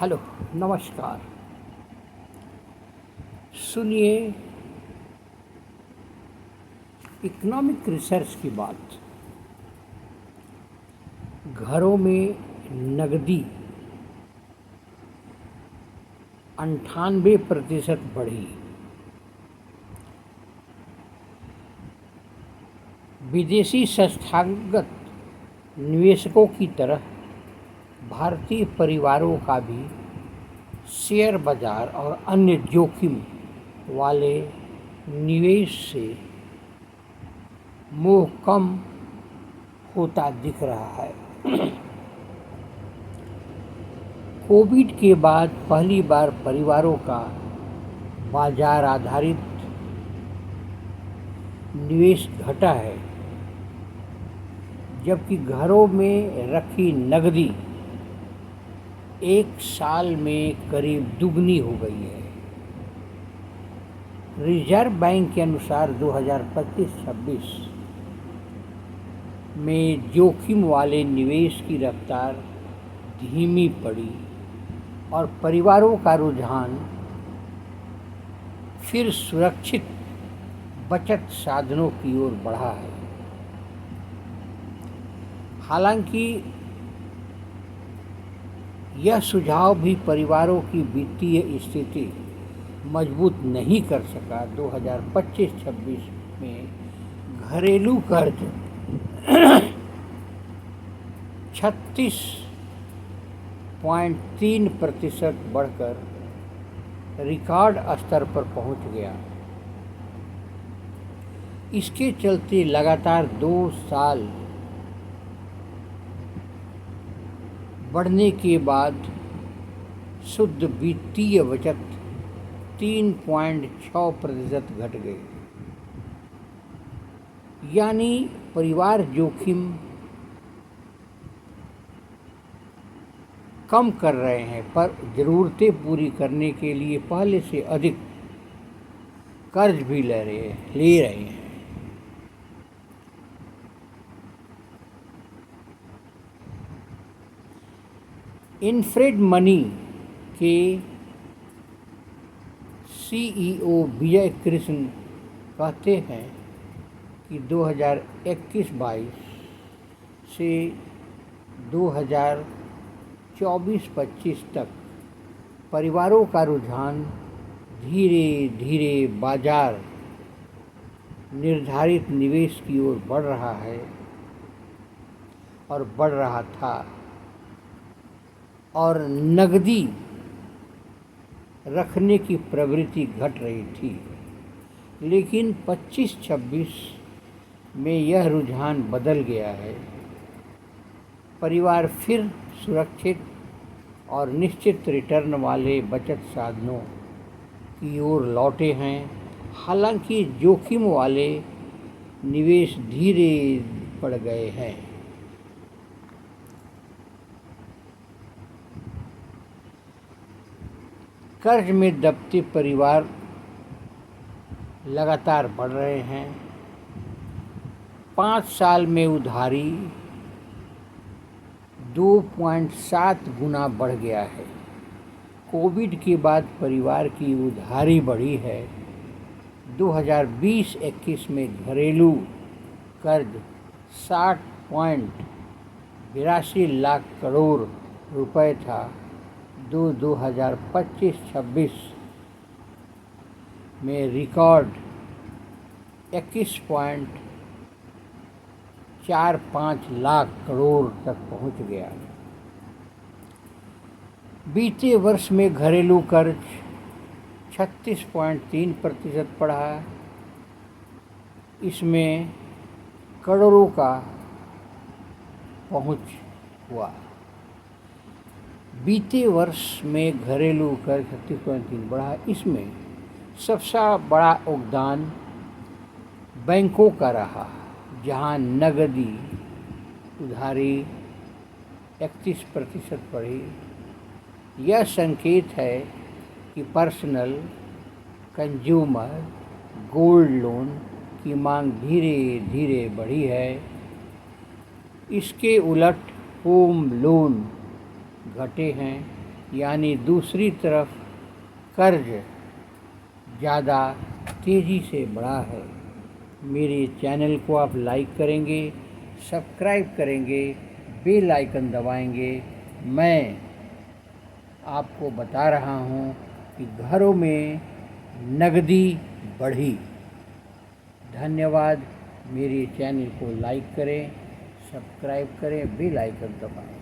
Hello, नमस्कार। सुनिए, economic research की बात। घरों में नकदी 98% बढ़ी। विदेशी संस्थागत निवेशकों की तरह भारतीय परिवारों का भी शेयर बाजार और अन्य जोखिम वाले निवेश से मोह कम होता दिख रहा है। कोविड के बाद पहली बार परिवारों का बाजार आधारित निवेश घटा है, जबकि घरों में रखी नकदी एक साल में करीब दुगनी हो गई है। रिजर्व बैंक के अनुसार 2025-26 में जोखिम वाले निवेश की रफ्तार धीमी पड़ी और परिवारों का रुझान फिर सुरक्षित बचत साधनों की ओर बढ़ा है। हालांकि यह सुझाव भी परिवारों की वित्तीय स्थिति मजबूत नहीं कर सका। 2025-26 में घरेलू कर्ज 36.3% बढ़कर रिकॉर्ड स्तर पर पहुंच गया। इसके चलते लगातार 2 साल बढ़ने के बाद शुद्ध वित्तीय बचत 3.6% घट गई। यानी परिवार जोखिम कम कर रहे हैं, पर ज़रूरतें पूरी करने के लिए पहले से अधिक कर्ज भी ले रहे हैं। इनफ्रेड मनी के CEO विजय कृष्ण कहते हैं कि 2021-22 से 2024-25 तक परिवारों का रुझान धीरे धीरे बाजार निर्धारित निवेश की ओर बढ़ रहा है और बढ़ रहा था, और नकदी रखने की प्रवृत्ति घट रही थी। लेकिन 25-26 में यह रुझान बदल गया है। परिवार फिर सुरक्षित और निश्चित रिटर्न वाले बचत साधनों की ओर लौटे हैं। हालांकि जोखिम वाले निवेश धीरे पड़ गए हैं। कर्ज में दबते परिवार लगातार बढ़ रहे हैं। 5 साल में उधारी 2.7 गुना बढ़ गया है। कोविड के बाद परिवार की उधारी बढ़ी है। 2020-21 में घरेलू कर्ज 60.82 लाख करोड़ रुपए था। 2025-26 में रिकॉर्ड 21.45 लाख करोड़ तक पहुंच गया। बीते वर्ष में घरेलू कर्ज 36.3% बढ़ा। इसमें करोड़ों का पहुंच हुआ। बीते वर्ष में घरेलू कर्ज 36.3 बढ़ा। इसमें सबसे बड़ा योगदान बैंकों का रहा, जहां नकदी उधारी 31% बढ़ी। यह संकेत है कि पर्सनल, कंज्यूमर, गोल्ड लोन की मांग धीरे धीरे बढ़ी है। इसके उलट होम लोन घटे हैं। यानी दूसरी तरफ कर्ज ज़्यादा तेज़ी से बढ़ा है। मेरे चैनल को आप लाइक करेंगे, सब्सक्राइब करेंगे, बेल आइकन दबाएंगे। मैं आपको बता रहा हूँ कि घरों में नगदी बढ़ी। धन्यवाद। मेरे चैनल को लाइक करें, सब्सक्राइब करें, बेल आइकन दबाएं।